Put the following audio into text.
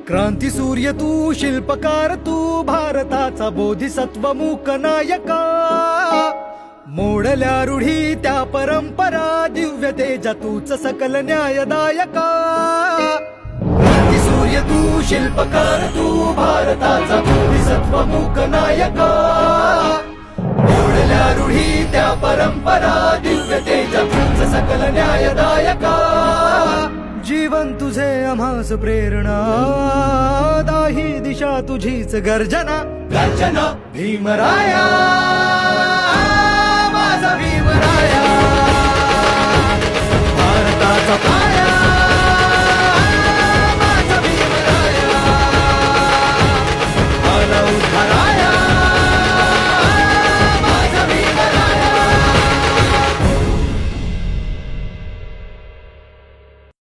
क्रांती सूर्य तू, शिल्पकार तू, भारताचा बोधिसत्व मूक नायका. मोडल्या रूढी त्या परंपरा, दिव्य तेजा तूच सकल न्यायदायका. क्रांती सूर्य तू, शिल्पकार तू, भारताचा बोधिसत्व मूक नायका. मोडल्या रूढी त्या परंपरा, दिव्य तेजा तूच सकल न्यायदायका. जीवन तुझे आम्हास प्रेरणा, दाही दिशा तुझीच गर्जना. गर्जना भीमराया, माझा भीमराया. भारताचा